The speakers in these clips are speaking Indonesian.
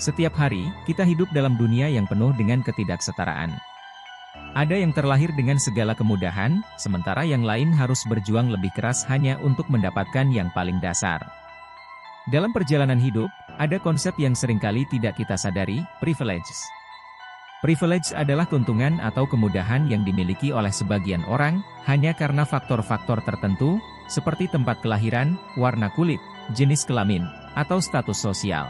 Setiap hari, kita hidup dalam dunia yang penuh dengan ketidaksetaraan. Ada yang terlahir dengan segala kemudahan, sementara yang lain harus berjuang lebih keras hanya untuk mendapatkan yang paling dasar. Dalam perjalanan hidup, ada konsep yang seringkali tidak kita sadari, privilege. Privilege adalah keuntungan atau kemudahan yang dimiliki oleh sebagian orang, hanya karena faktor-faktor tertentu, seperti tempat kelahiran, warna kulit, jenis kelamin, atau status sosial.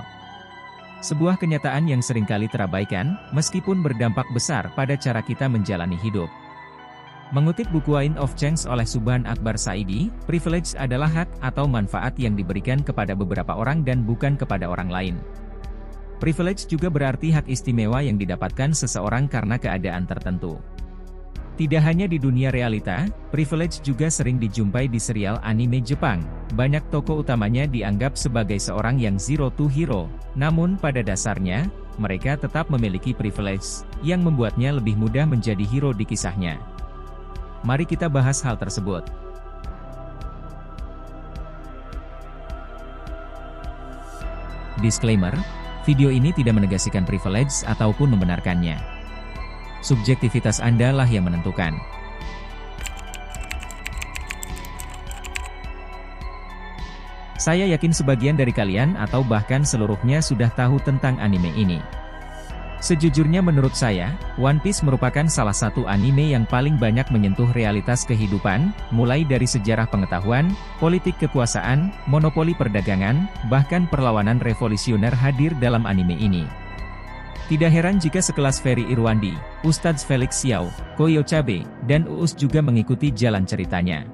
Sebuah kenyataan yang seringkali terabaikan, meskipun berdampak besar pada cara kita menjalani hidup. Mengutip buku Wind of Change oleh Subhan Akbar Saidi, privilege adalah hak atau manfaat yang diberikan kepada beberapa orang dan bukan kepada orang lain. Privilege juga berarti hak istimewa yang didapatkan seseorang karena keadaan tertentu. Tidak hanya di dunia realita, privilege juga sering dijumpai di serial anime Jepang. Banyak tokoh utamanya dianggap sebagai seorang yang zero to hero, namun pada dasarnya, mereka tetap memiliki privilege, yang membuatnya lebih mudah menjadi hero di kisahnya. Mari kita bahas hal tersebut. Disclaimer, video ini tidak menegasikan privilege ataupun membenarkannya. Subjektivitas Anda lah yang menentukan. Saya yakin sebagian dari kalian atau bahkan seluruhnya sudah tahu tentang anime ini. Sejujurnya menurut saya, One Piece merupakan salah satu anime yang paling banyak menyentuh realitas kehidupan, mulai dari sejarah pengetahuan, politik kekuasaan, monopoli perdagangan, bahkan perlawanan revolusioner hadir dalam anime ini. Tidak heran jika sekelas Ferry Irwandi, Ustadz Felix Xiao, Koyo Chabe, dan Uus juga mengikuti jalan ceritanya.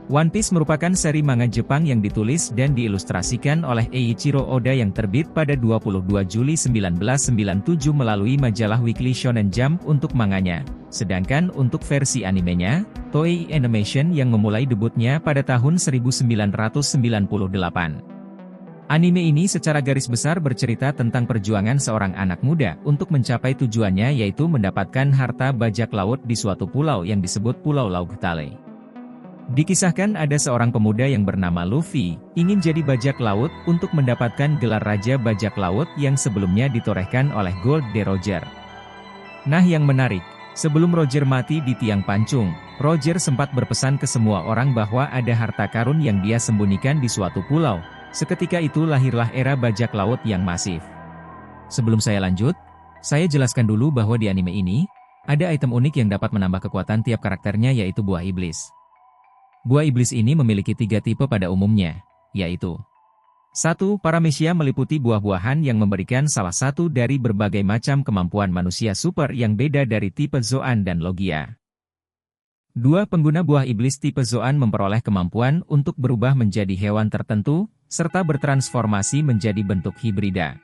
One Piece merupakan seri manga Jepang yang ditulis dan diilustrasikan oleh Eiichiro Oda yang terbit pada 22 Juli 1997 melalui majalah Weekly Shonen Jump untuk manganya. Sedangkan untuk versi animenya, Toei Animation yang memulai debutnya pada tahun 1998. Anime ini secara garis besar bercerita tentang perjuangan seorang anak muda untuk mencapai tujuannya yaitu mendapatkan harta bajak laut di suatu pulau yang disebut Pulau Laughtale. Dikisahkan ada seorang pemuda yang bernama Luffy, ingin jadi bajak laut untuk mendapatkan gelar Raja Bajak Laut yang sebelumnya ditorehkan oleh Gold de Roger. Nah yang menarik, sebelum Roger mati di tiang pancung, Roger sempat berpesan ke semua orang bahwa ada harta karun yang dia sembunyikan di suatu pulau. Seketika itu lahirlah era bajak laut yang masif. Sebelum saya lanjut, saya jelaskan dulu bahwa di anime ini, ada item unik yang dapat menambah kekuatan tiap karakternya yaitu buah iblis. Buah iblis ini memiliki 3 tipe pada umumnya, yaitu 1. Paramecia meliputi buah-buahan yang memberikan salah satu dari berbagai macam kemampuan manusia super yang beda dari tipe Zoan dan Logia. 2. Pengguna buah iblis tipe Zoan memperoleh kemampuan untuk berubah menjadi hewan tertentu, serta bertransformasi menjadi bentuk hibrida.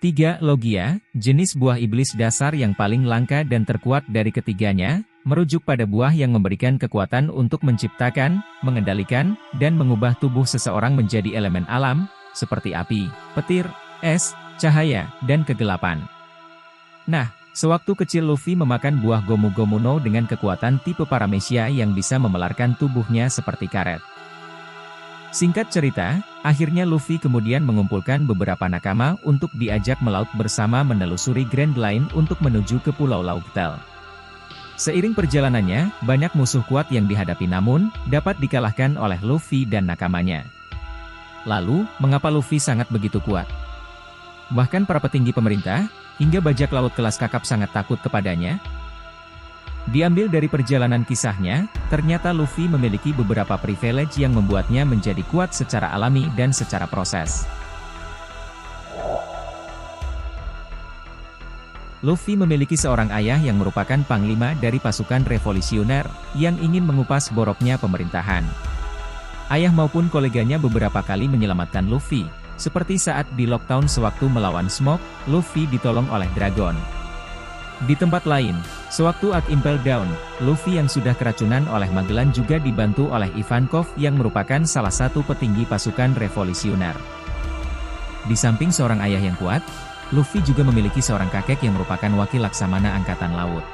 3. Logia, jenis buah iblis dasar yang paling langka dan terkuat dari ketiganya, merujuk pada buah yang memberikan kekuatan untuk menciptakan, mengendalikan, dan mengubah tubuh seseorang menjadi elemen alam, seperti api, petir, es, cahaya, dan kegelapan. Nah, sewaktu kecil Luffy memakan buah Gomu Gomu no dengan kekuatan tipe Paramecia yang bisa memelarkan tubuhnya seperti karet. Singkat cerita, akhirnya Luffy kemudian mengumpulkan beberapa nakama untuk diajak melaut bersama menelusuri Grand Line untuk menuju ke Pulau Laughtale. Seiring perjalanannya, banyak musuh kuat yang dihadapi namun, dapat dikalahkan oleh Luffy dan nakamanya. Lalu, mengapa Luffy sangat begitu kuat? Bahkan para petinggi pemerintah, hingga bajak laut kelas kakap sangat takut kepadanya. Diambil dari perjalanan kisahnya, ternyata Luffy memiliki beberapa privilege yang membuatnya menjadi kuat secara alami dan secara proses. Luffy memiliki seorang ayah yang merupakan panglima dari pasukan revolusioner, yang ingin mengupas boroknya pemerintahan. Ayah maupun koleganya beberapa kali menyelamatkan Luffy, seperti saat di Lockdown sewaktu melawan Smoke, Luffy ditolong oleh Dragon. Di tempat lain, sewaktu Arc Impel Down, Luffy yang sudah keracunan oleh Magellan juga dibantu oleh Ivankov yang merupakan salah satu petinggi pasukan revolusioner. Di samping seorang ayah yang kuat, Luffy juga memiliki seorang kakek yang merupakan wakil Laksamana Angkatan Laut.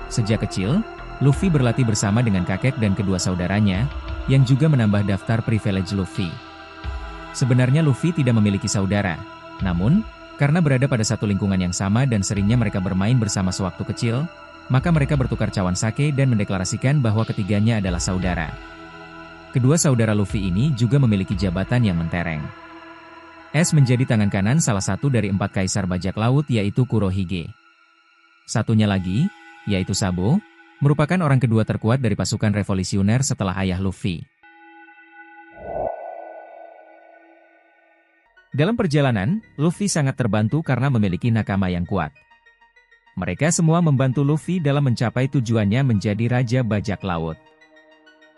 Sejak kecil, Luffy berlatih bersama dengan kakek dan kedua saudaranya, yang juga menambah daftar privilege Luffy. Sebenarnya Luffy tidak memiliki saudara, namun, Karena berada pada satu lingkungan yang sama dan seringnya mereka bermain bersama sewaktu kecil, maka mereka bertukar cawan sake dan mendeklarasikan bahwa ketiganya adalah saudara. Kedua saudara Luffy ini juga memiliki jabatan yang mentereng. S menjadi tangan kanan salah satu dari 4 kaisar bajak laut yaitu Kurohige. Satunya lagi, yaitu Sabo, merupakan orang kedua terkuat dari pasukan revolusioner setelah ayah Luffy. Dalam perjalanan, Luffy sangat terbantu karena memiliki nakama yang kuat. Mereka semua membantu Luffy dalam mencapai tujuannya menjadi Raja Bajak Laut.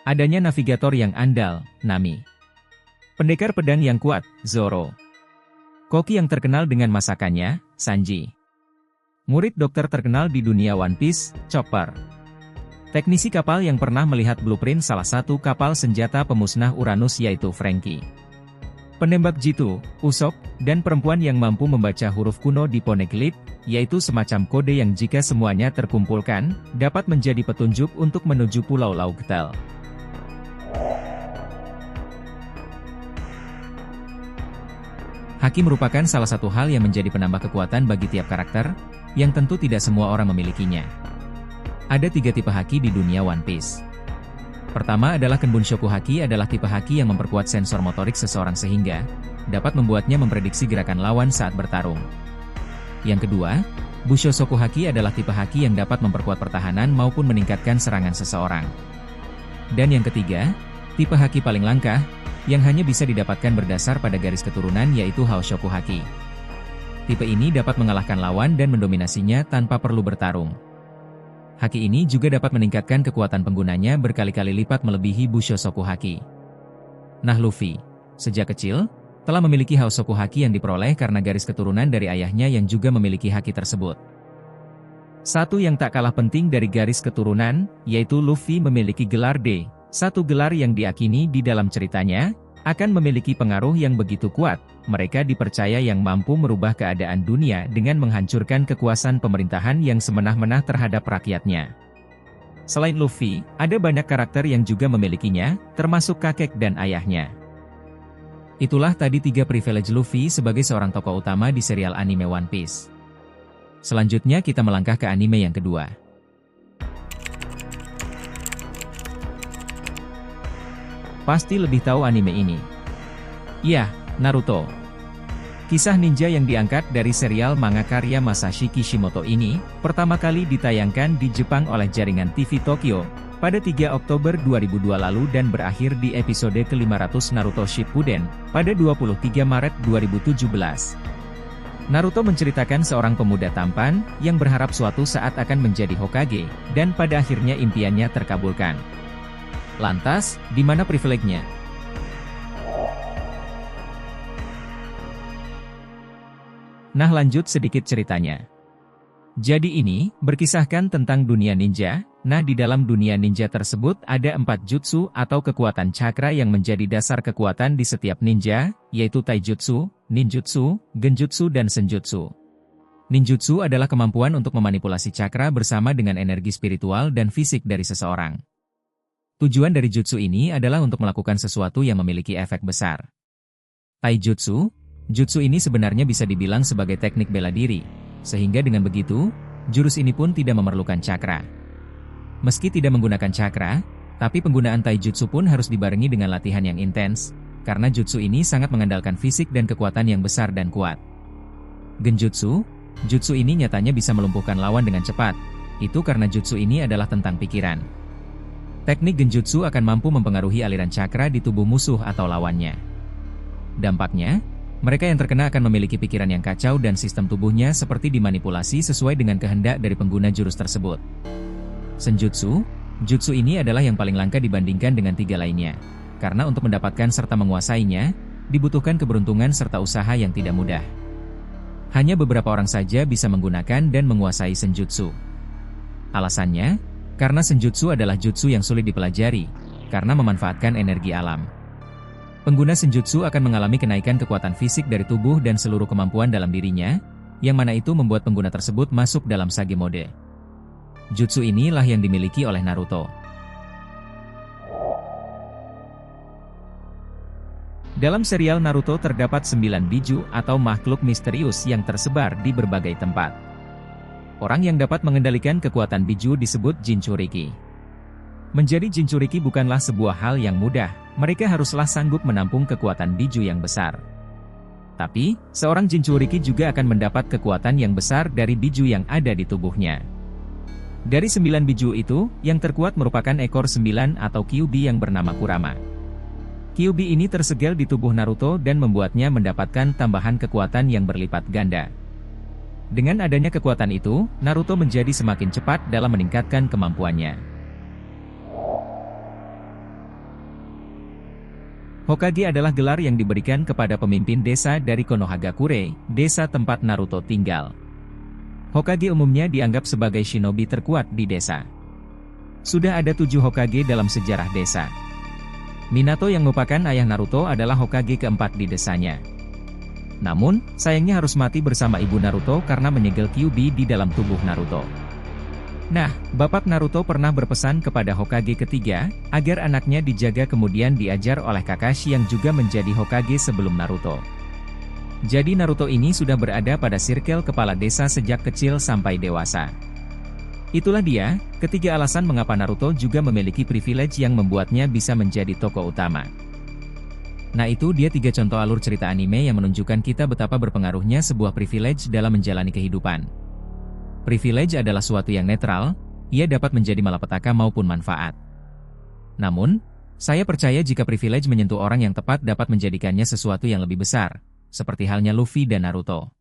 Adanya navigator yang andal, Nami. Pendekar pedang yang kuat, Zoro. Koki yang terkenal dengan masakannya, Sanji. Murid dokter terkenal di dunia One Piece, Chopper. Teknisi kapal yang pernah melihat blueprint salah satu kapal senjata pemusnah Uranus yaitu Franky. Penembak jitu, Usopp, dan perempuan yang mampu membaca huruf kuno di Poneglyph, yaitu semacam kode yang jika semuanya terkumpulkan, dapat menjadi petunjuk untuk menuju Pulau Laugtel. Haki merupakan salah satu hal yang menjadi penambah kekuatan bagi tiap karakter, yang tentu tidak semua orang memilikinya. Ada 3 tipe haki di dunia One Piece. Pertama adalah Kenbunshoku Haki adalah tipe haki yang memperkuat sensor motorik seseorang sehingga dapat membuatnya memprediksi gerakan lawan saat bertarung. Yang kedua, Bushosoku Haki adalah tipe haki yang dapat memperkuat pertahanan maupun meningkatkan serangan seseorang. Dan yang ketiga, tipe haki paling langka, yang hanya bisa didapatkan berdasar pada garis keturunan yaitu Haoshoku Haki. Tipe ini dapat mengalahkan lawan dan mendominasinya tanpa perlu bertarung. Haki ini juga dapat meningkatkan kekuatan penggunanya berkali-kali lipat melebihi Bushosoku Haki. Nah Luffy, sejak kecil, telah memiliki Haoshoku Haki yang diperoleh karena garis keturunan dari ayahnya yang juga memiliki haki tersebut. Satu yang tak kalah penting dari garis keturunan, yaitu Luffy memiliki gelar D, satu gelar yang diakini di dalam ceritanya, akan memiliki pengaruh yang begitu kuat. Mereka dipercaya yang mampu merubah keadaan dunia dengan menghancurkan kekuasaan pemerintahan yang semenah-menah terhadap rakyatnya. Selain Luffy, ada banyak karakter yang juga memilikinya, termasuk kakek dan ayahnya. Itulah tadi 3 privilege Luffy sebagai seorang tokoh utama di serial anime One Piece. Selanjutnya kita melangkah ke anime yang kedua. Pasti lebih tahu anime ini. Ya, Naruto. Kisah ninja yang diangkat dari serial manga karya Masashi Kishimoto ini, pertama kali ditayangkan di Jepang oleh jaringan TV Tokyo, pada 3 Oktober 2002 lalu dan berakhir di episode ke-500 Naruto Shippuden, pada 23 Maret 2017. Naruto menceritakan seorang pemuda tampan, yang berharap suatu saat akan menjadi Hokage, dan pada akhirnya impiannya terkabulkan. Lantas, di mana privilege-nya? Nah lanjut sedikit ceritanya. Jadi ini, berkisahkan tentang dunia ninja. Nah di dalam dunia ninja tersebut ada 4 jutsu atau kekuatan cakra yang menjadi dasar kekuatan di setiap ninja, yaitu taijutsu, ninjutsu, genjutsu dan senjutsu. Ninjutsu adalah kemampuan untuk memanipulasi cakra bersama dengan energi spiritual dan fisik dari seseorang. Tujuan dari jutsu ini adalah untuk melakukan sesuatu yang memiliki efek besar. Taijutsu, jutsu ini sebenarnya bisa dibilang sebagai teknik bela diri, sehingga dengan begitu, jurus ini pun tidak memerlukan cakra. Meski tidak menggunakan cakra, tapi penggunaan taijutsu pun harus dibarengi dengan latihan yang intens, karena jutsu ini sangat mengandalkan fisik dan kekuatan yang besar dan kuat. Genjutsu, jutsu ini nyatanya bisa melumpuhkan lawan dengan cepat, itu karena jutsu ini adalah tentang pikiran. Teknik genjutsu akan mampu mempengaruhi aliran cakra di tubuh musuh atau lawannya. Dampaknya, mereka yang terkena akan memiliki pikiran yang kacau dan sistem tubuhnya seperti dimanipulasi sesuai dengan kehendak dari pengguna jurus tersebut. Senjutsu, jutsu ini adalah yang paling langka dibandingkan dengan 3 lainnya. Karena untuk mendapatkan serta menguasainya, dibutuhkan keberuntungan serta usaha yang tidak mudah. Hanya beberapa orang saja bisa menggunakan dan menguasai senjutsu. Alasannya, karena senjutsu adalah jutsu yang sulit dipelajari, karena memanfaatkan energi alam. Pengguna senjutsu akan mengalami kenaikan kekuatan fisik dari tubuh dan seluruh kemampuan dalam dirinya, yang mana itu membuat pengguna tersebut masuk dalam Sage mode. Jutsu inilah yang dimiliki oleh Naruto. Dalam serial Naruto terdapat 9 biju atau makhluk misterius yang tersebar di berbagai tempat. Orang yang dapat mengendalikan kekuatan biju disebut Jinchuriki. Menjadi Jinchuriki bukanlah sebuah hal yang mudah, mereka haruslah sanggup menampung kekuatan biju yang besar. Tapi, seorang Jinchuriki juga akan mendapat kekuatan yang besar dari biju yang ada di tubuhnya. Dari 9 biju itu, yang terkuat merupakan ekor 9 atau Kyuubi yang bernama Kurama. Kyuubi ini tersegel di tubuh Naruto dan membuatnya mendapatkan tambahan kekuatan yang berlipat ganda. Dengan adanya kekuatan itu, Naruto menjadi semakin cepat dalam meningkatkan kemampuannya. Hokage adalah gelar yang diberikan kepada pemimpin desa dari Konohagakure, desa tempat Naruto tinggal. Hokage umumnya dianggap sebagai shinobi terkuat di desa. Sudah ada 7 Hokage dalam sejarah desa. Minato yang merupakan ayah Naruto adalah Hokage keempat di desanya. Namun, sayangnya harus mati bersama ibu Naruto karena menyegel Kyuubi di dalam tubuh Naruto. Nah, bapak Naruto pernah berpesan kepada Hokage ketiga, agar anaknya dijaga kemudian diajar oleh Kakashi yang juga menjadi Hokage sebelum Naruto. Jadi Naruto ini sudah berada pada sirkel kepala desa sejak kecil sampai dewasa. Itulah dia, ketiga alasan mengapa Naruto juga memiliki privilege yang membuatnya bisa menjadi tokoh utama. Nah itu dia 3 contoh alur cerita anime yang menunjukkan kita betapa berpengaruhnya sebuah privilege dalam menjalani kehidupan. Privilege adalah suatu yang netral, ia dapat menjadi malapetaka maupun manfaat. Namun, saya percaya jika privilege menyentuh orang yang tepat dapat menjadikannya sesuatu yang lebih besar, seperti halnya Luffy dan Naruto.